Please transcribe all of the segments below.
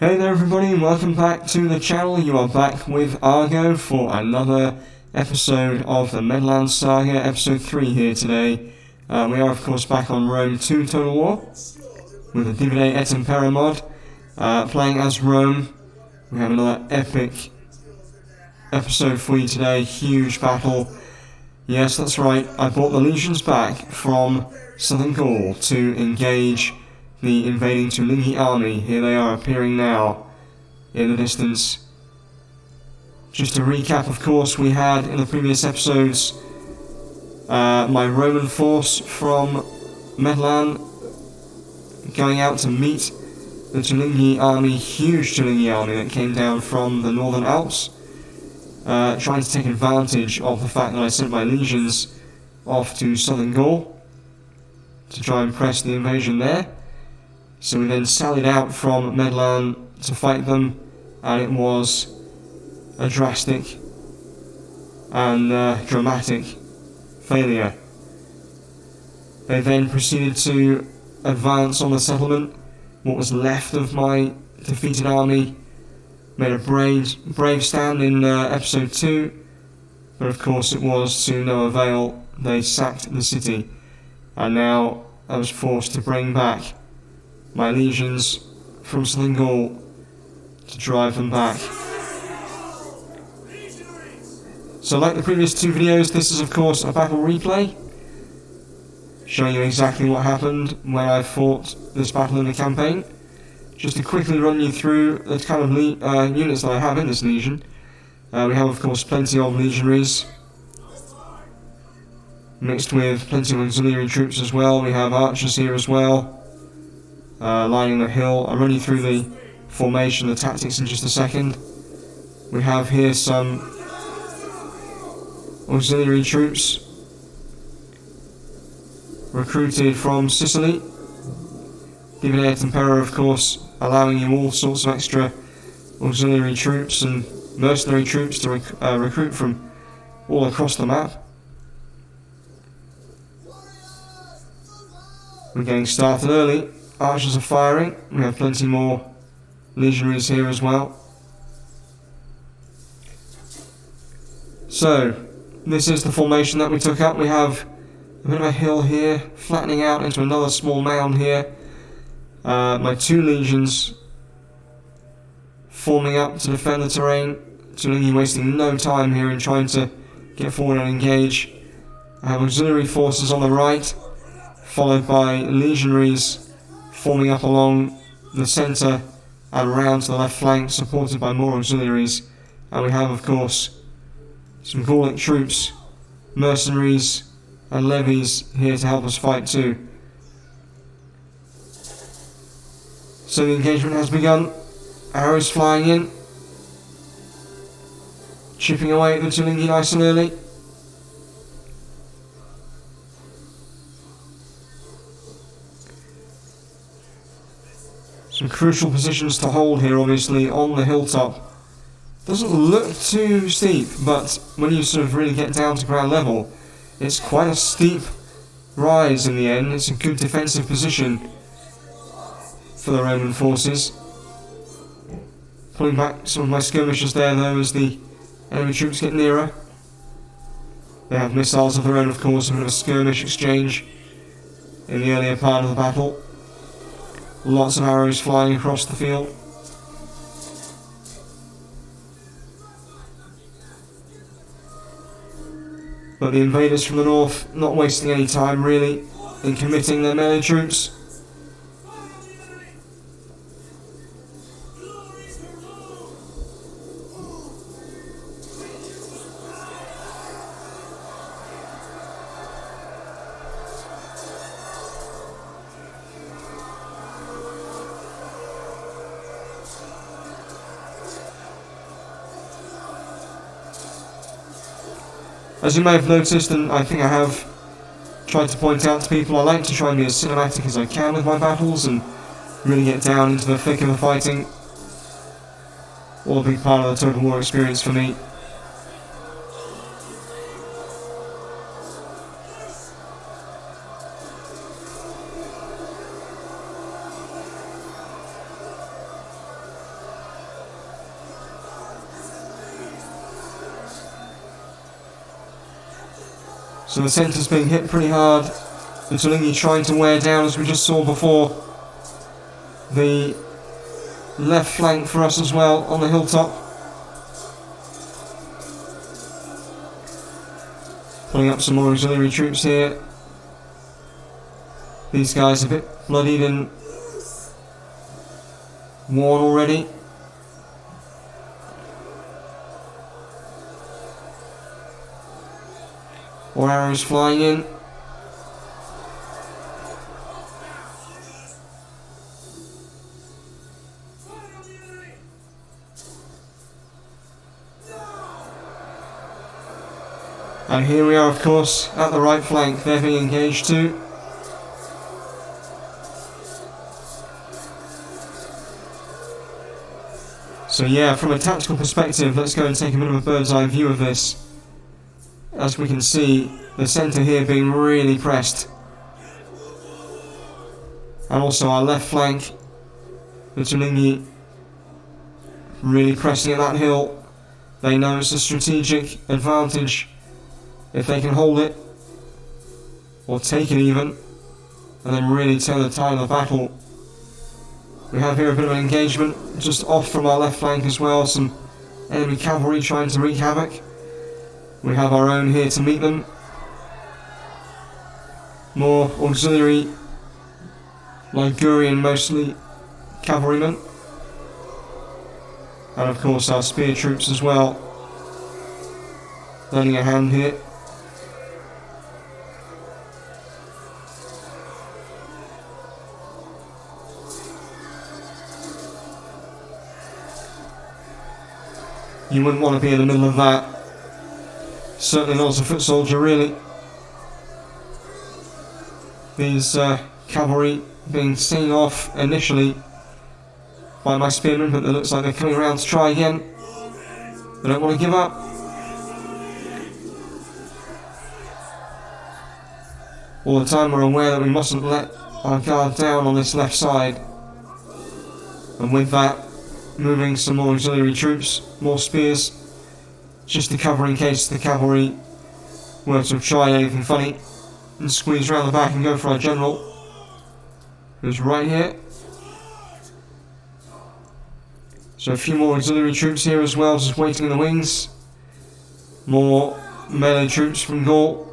Hey there everybody, welcome back to the channel. You are back with Argo for another episode of the Medhlan Saga, episode 3 here today. We are of course back on Rome 2 Total War with the Divide et Impera mod. Playing as Rome. We have another epic episode for you today, huge battle. Yes, that's right, I brought the legions back from Southern Gaul to engage the invading Trilogy army. Here they are appearing now in the distance. Just to recap, of course, we had in the previous episodes my Roman force from Medhlan going out to meet the Trilogy army, huge Trilogy army that came down from the Northern Alps, trying to take advantage of the fact that I sent my legions off to Southern Gaul to try and press the invasion there. So we then sallied out from Medhlan to fight them, and it was a drastic and dramatic failure. They then proceeded to advance on the settlement. What was left of my defeated army made a brave stand in episode 2, but of course it was to no avail. They sacked the city, and now I was forced to bring back my legions from Southern Gaul to drive them back. So like the previous 2 videos, this is of course a battle replay, showing you exactly what happened when I fought this battle in the campaign. Just to quickly run you through the kind of units that I have in this legion. We have of course plenty of legionaries, mixed with plenty of auxiliary troops as well. We have archers here as well, lining the hill. I'll run you through the formation, the tactics in just a second. We have here some auxiliary troops recruited from Sicily. Divide et Impera, of course, allowing you all sorts of extra auxiliary troops and mercenary troops to recruit from all across the map. We're getting started early. Archers are firing. We have plenty more legionaries here as well. So, this is the formation that we took up. We have a bit of a hill here, flattening out into another small mound here. My 2 legions forming up to defend the terrain. Trilogy wasting no time here in trying to get forward and engage. I have auxiliary forces on the right, followed by legionaries forming up along the centre and round to the left flank, supported by more auxiliaries. And we have, of course, some Gaulic troops, mercenaries and levies here to help us fight too. So the engagement has begun. Arrows flying in, chipping away at the Trilogy nice and early. Some crucial positions to hold here, obviously, on the hilltop. Doesn't look too steep, but when you sort of really get down to ground level, it's quite a steep rise in the end. It's a good defensive position for the Roman forces. Pulling back some of my skirmishers there though as the enemy troops get nearer. They have missiles of their own, of course, a bit of a skirmish exchange in the earlier part of the battle. Lots of arrows flying across the field. But the invaders from the north not wasting any time really in committing their melee troops. As you may have noticed, and I think I have tried to point out to people, I like to try and be as cinematic as I can with my battles and really get down into the thick of the fighting. All a big part of the Total War experience for me. So the centre's being hit pretty hard. The trilogy trying to wear down, as we just saw before, the left flank for us as well on the hilltop. Pulling up some more auxiliary troops here. These guys are a bit bloodied and worn already. More arrows flying in. And here we are, of course, at the right flank. They're being engaged too. So yeah, from a tactical perspective, let's go and take a bit of a bird's eye view of this. As we can see, the centre here being really pressed. And also our left flank, the Tulingi really pressing at that hill. They know it's a strategic advantage if they can hold it, or take it even, and then really turn the tide of the battle. We have here a bit of an engagement just off from our left flank as well, some enemy cavalry trying to wreak havoc. We have our own here to meet them. More auxiliary, Ligurian mostly, cavalrymen. And of course our spear troops as well, lending a hand here. You wouldn't want to be in the middle of that. Certainly not as a foot soldier, really. These cavalry being seen off initially by my spearmen, but it looks like they're coming around to try again. They don't want to give up. All the time we're aware that we mustn't let our guard down on this left side. And with that, moving some more auxiliary troops, more spears, just to cover in case the cavalry were to try anything funny, and squeeze around the back and go for our general, who's right here. So a few more auxiliary troops here as well, just waiting in the wings. More melee troops from Gaul.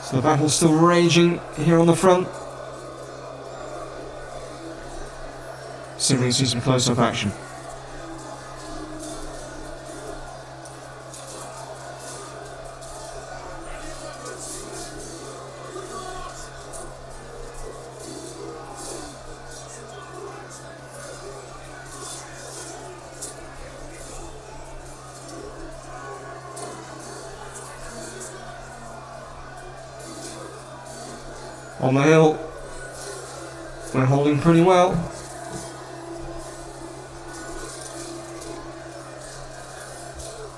So the battle's still raging here on the front. See if we can see some close-up action. On the hill, we're holding pretty well.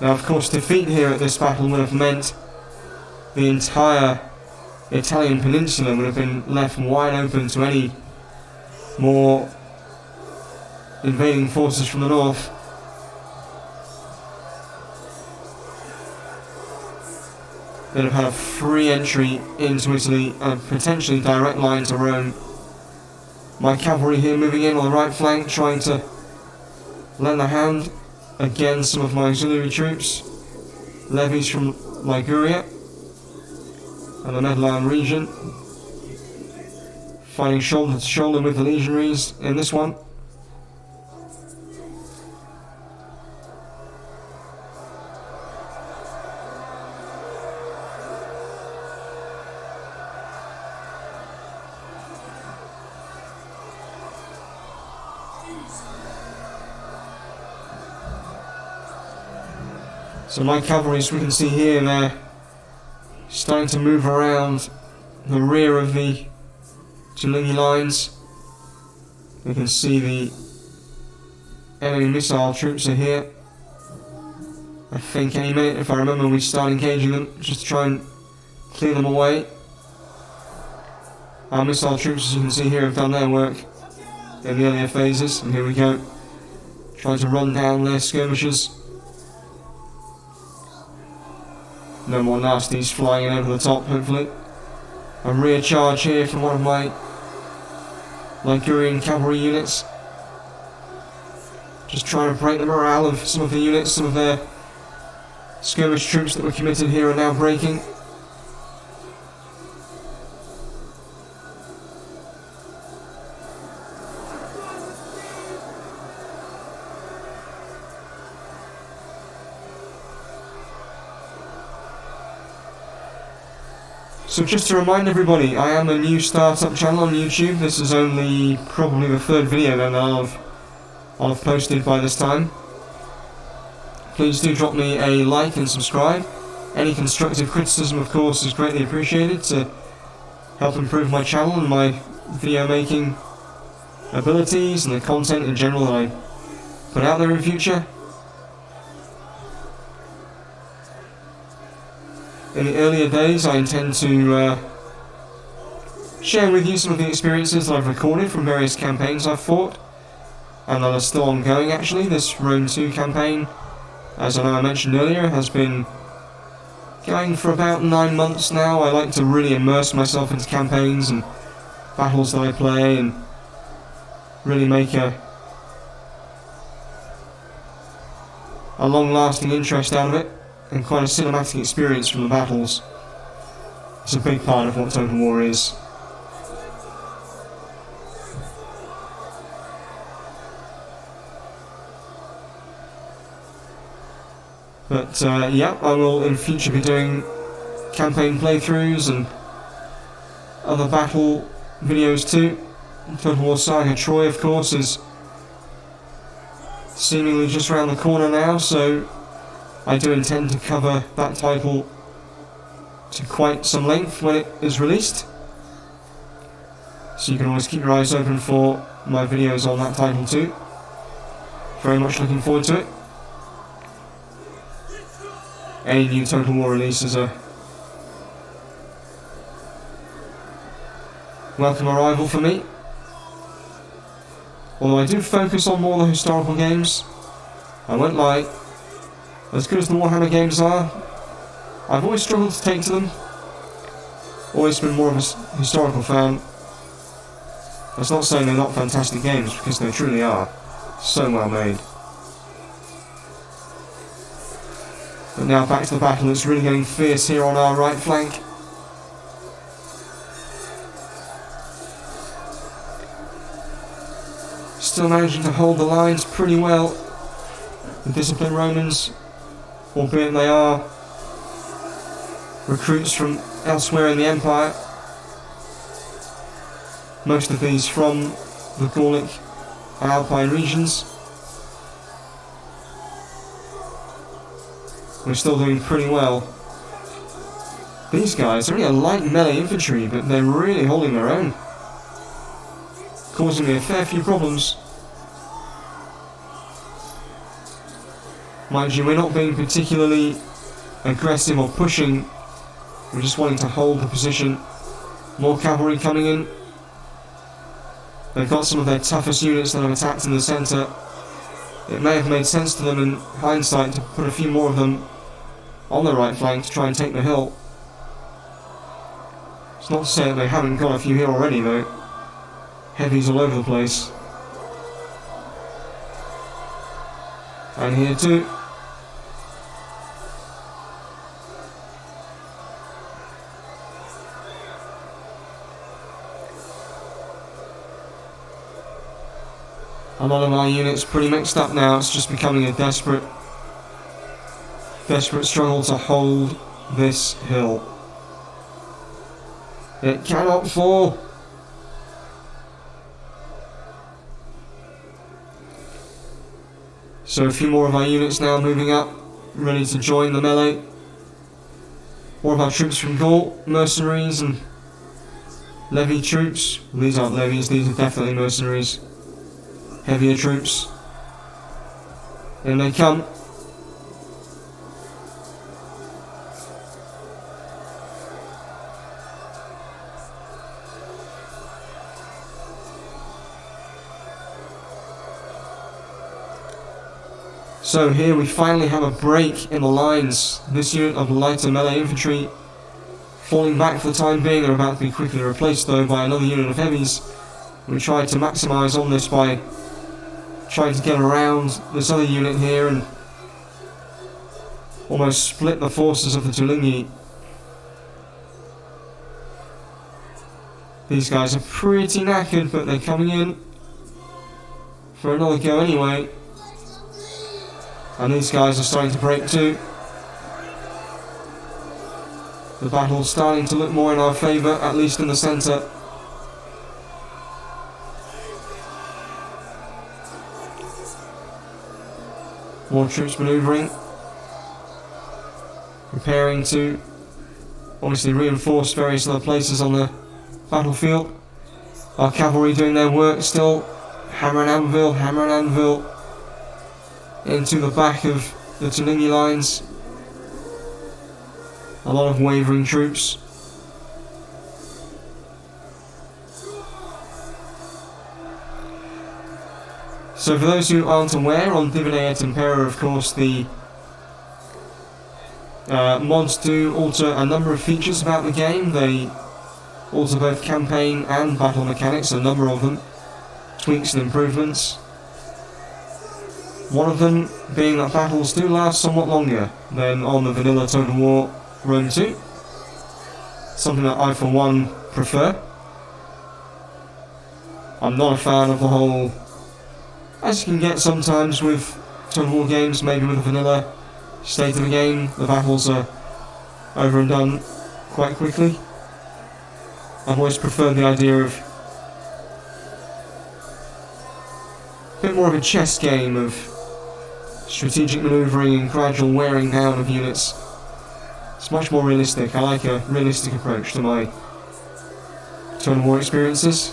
Now, of course, defeat here at this battle would have meant the entire Italian peninsula would have been left wide open to any more invading forces from the north. They'd have had a free entry into Italy and potentially direct line to Rome. My cavalry here moving in on the right flank, trying to lend a hand. Again, some of my auxiliary troops, levies from Liguria and the Medhlan region, fighting shoulder to shoulder with the legionaries in this one. So my cavalry, as we can see here, they're starting to move around the rear of the Tulingi lines. We can see the enemy missile troops are here. I think any minute, if I remember, we start engaging them, just to try and clear them away. Our missile troops, as you can see here, have done their work. in the earlier phases, and here we go, trying to run down their skirmishers. No more nasties flying in over the top, hopefully. A rear charge here from one of my Ligurian cavalry units. Just trying to break the morale of some of the units, some of their skirmish troops that were committed here are now breaking. So just to remind everybody, I am a new startup channel on YouTube. This is only probably the third video that I'll have posted by this time. Please do drop me a like and subscribe. Any constructive criticism, of course, is greatly appreciated to help improve my channel and my video making abilities and the content in general that I put out there in future. In the earlier days, I intend to share with you some of the experiences that I've recorded from various campaigns I've fought, and that are still ongoing actually. This Rome 2 campaign, as I know I mentioned earlier, has been going for about 9 months now. I like to really immerse myself into campaigns and battles that I play and really make a long-lasting interest out of it, and quite a cinematic experience from the battles. It's a big part of what Total War is. But yeah, I will in future be doing campaign playthroughs and other battle videos too. Total War Saga Troy, of course, is seemingly just around the corner now, so I do intend to cover that title to quite some length when it is released. So you can always keep your eyes open for my videos on that title too. Very much looking forward to it. Any new Total War releases are welcome arrival for me. Although I do focus on more of the historical games, I won't lie. As good as the Warhammer games are, I've always struggled to take to them. Always been more of a historical fan. That's not saying they're not fantastic games, because they truly are. So well made. But now back to the battle. It's really getting fierce here on our right flank. Still managing to hold the lines pretty well. The disciplined Romans, albeit they are recruits from elsewhere in the Empire. Most of these from the Gallic and Alpine regions. We're still doing pretty well. These guys are only a light melee infantry, but they're really holding their own. Causing me a fair few problems. Mind you, we're not being particularly aggressive or pushing. We're just wanting to hold the position. More cavalry coming in. They've got some of their toughest units that have attacked in the centre. It may have made sense to them in hindsight to put a few more of them on the right flank to try and take the hill. It's not to say that they haven't got a few here already though. Heavies all over the place. And here too. A lot of our units pretty mixed up now. It's just becoming a desperate struggle to hold this hill. It cannot fall. So a few more of our units now moving up, ready to join the melee. More of our troops from Gaul, mercenaries and levy troops. These aren't levies, these are definitely mercenaries. Heavier troops. In they come. So here we finally have a break in the lines. This unit of lighter melee infantry falling back for the time being are about to be quickly replaced though by another unit of heavies. We tried to maximise on this by trying to get around this other unit here and almost split the forces of the trilogy. These guys are pretty knackered, but they're coming in for another go anyway. And these guys are starting to break too. The battle's starting to look more in our favour, at least in the centre. More troops manoeuvring. Preparing to obviously reinforce various other places on the battlefield. Our cavalry doing their work still. Hammer and anvil into the back of the trilogy lines. A lot of wavering troops. So for those who aren't aware, on Divinea et Impera, of course, the mods do alter a number of features about the game. They alter both campaign and battle mechanics, a number of them, tweaks and improvements. One of them being that battles do last somewhat longer than on the vanilla Total War Rome 2. Something that I for one prefer. I'm not a fan of the whole, as you can get sometimes with Total War games, maybe with the vanilla state of the game, the battles are over and done quite quickly. I've always preferred the idea of a bit more of a chess game of strategic manoeuvring and gradual wearing down of units. It's much more realistic. I like a realistic approach to my Total War experiences.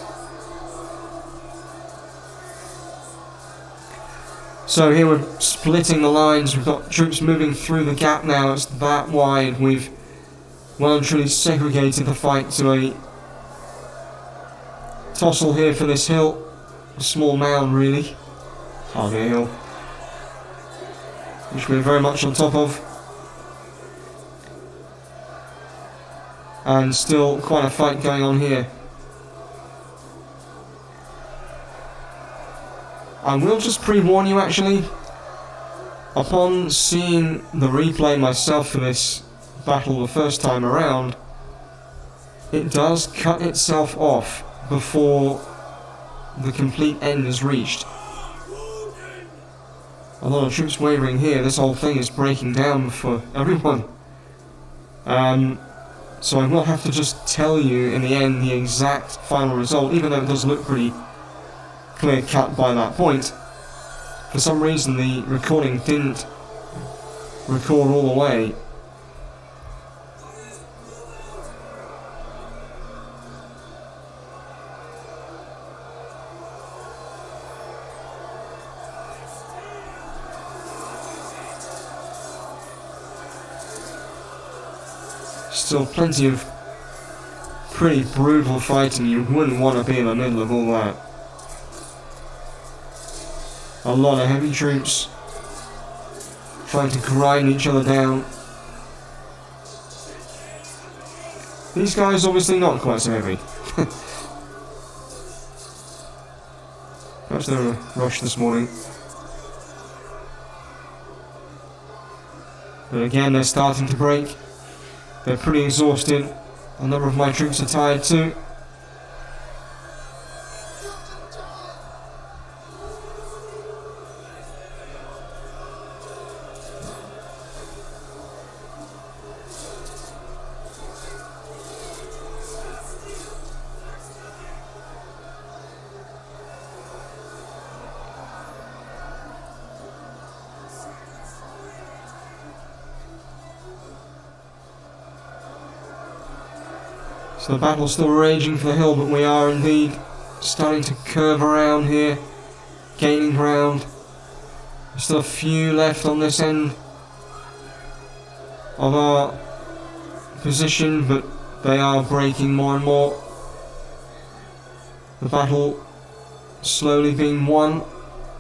So here we're splitting the lines. We've got troops moving through the gap now. It's that wide. We've well and truly segregated the fight to a tussle here for this hill. A small mound really. Hardly a hill. Which we're very much on top of. And still quite a fight going on here. I will just pre-warn you actually, upon seeing the replay myself for this battle the first time around, it does cut itself off before the complete end is reached. A lot of troops wavering here. This whole thing is breaking down for everyone. So I will have to just tell you in the end the exact final result, even though it does look pretty clear cut by that point. For some reason the recording didn't record all the way. Still plenty of pretty brutal fighting. You wouldn't want to be in the middle of all that. A lot of heavy troops trying to grind each other down. These guys obviously not quite so heavy. Perhaps they're in a rush this morning. But again, they're starting to break. They're pretty exhausted. A number of my troops are tired too. So the battle's still raging for the hill, but we are indeed starting to curve around here, gaining ground. There's still a few left on this end of our position, but they are breaking more and more. The battle slowly being won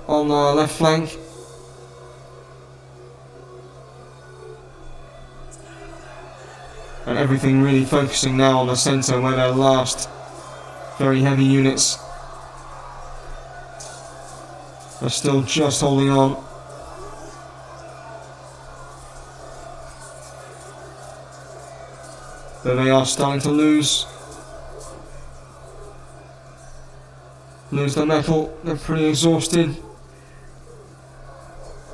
on our left flank. and everything really focusing now on the centre where their last very heavy units are still just holding on. Though they are starting to lose their metal. They're pretty exhausted.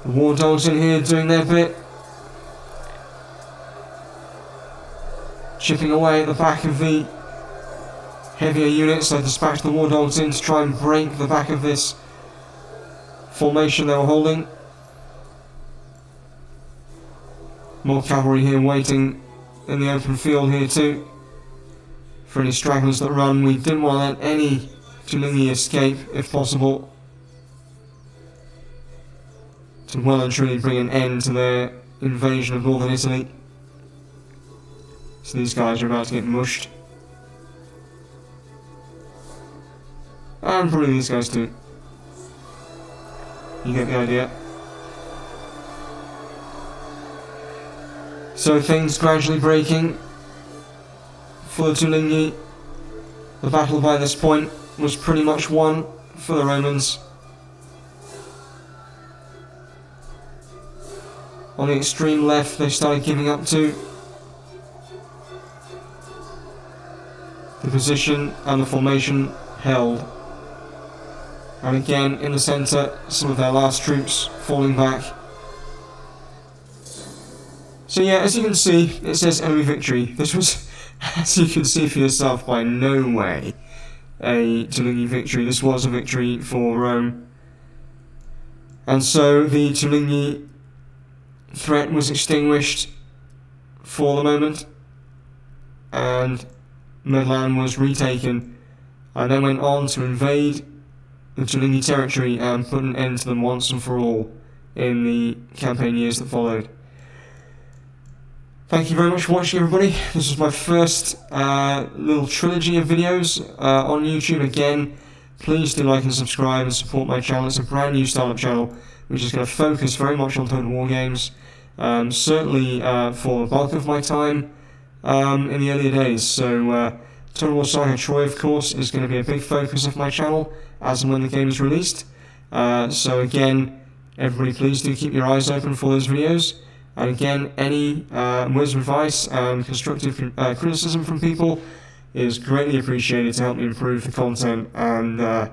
The war dogs in here doing their bit, chipping away at the back of the heavier units. They dispatched the war dogs in to try and break the back of this formation they were holding. More cavalry here waiting in the open field here too for any stragglers that run. We didn't want to let any Tulingi escape if possible, to well and truly bring an end to their invasion of northern Italy. So these guys are about to get mushed, and probably these guys too. You get the idea. So things gradually breaking for the Tulingi. The battle by this point was pretty much won for the Romans. On the extreme left they started giving up to. The position and the formation held. And again in the centre, some of their last troops falling back. So yeah, as you can see, it says enemy victory. This was, as you can see for yourself, by no way a Tulingi victory. This was a victory for Rome. And so the Tulingi threat was extinguished for the moment, and Medhlan was retaken, and then went on to invade the Tulingi territory and put an end to them once and for all in the campaign years that followed. Thank you very much for watching, everybody. This was my first little trilogy of videos on YouTube. Again, please do like and subscribe and support my channel. It's a brand new startup channel which is going to focus very much on Total War games, certainly for the bulk of my time in the earlier days. So Total War Saga Troy, of course, is going to be a big focus of my channel as and when the game is released. So again, everybody please do keep your eyes open for those videos. And again, any words of advice and constructive criticism from people is greatly appreciated to help me improve the content and the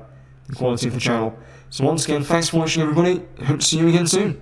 quality of the channel. So once again, thanks for watching, everybody. Hope to see you again soon.